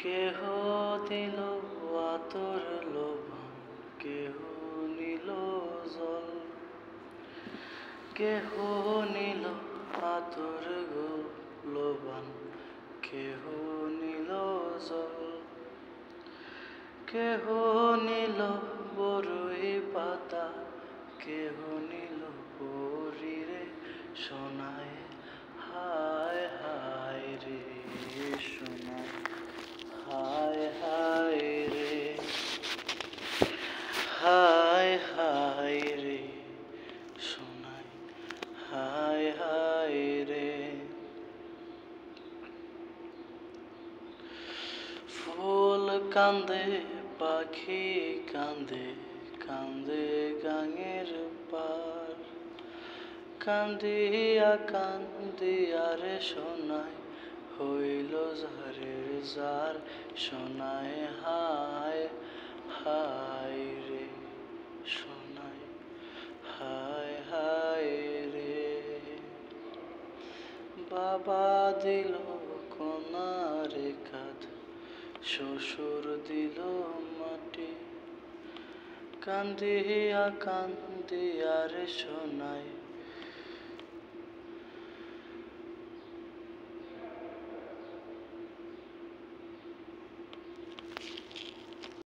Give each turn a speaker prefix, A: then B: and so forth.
A: কেহ দিল আতর লোভন, কেহ নিল জল, কেহ নিল আতর লোভন, কেহ নিল জল, কেহ নিল বরই পাতা, কেহ নিল পরিরে সোনায়, হায় হায় রে সোনায়, হায় হায় রে, হায় হায় রে সোনায়, হায় হায় রে। ফুল কান্দে, পাখি কান্দে, কান্দে গাঙের পার, কান্দিয়া কান্দিয়া রে সোনায় হইল ঝারের জার, সোনায় হায় হায় রে সোনায়, হায় হায় রে। বাবা দিল কনারে কাঁধ, শ্বশুর দিল মাটি, কান্দিয়া কান্দিয়া রে সোনায়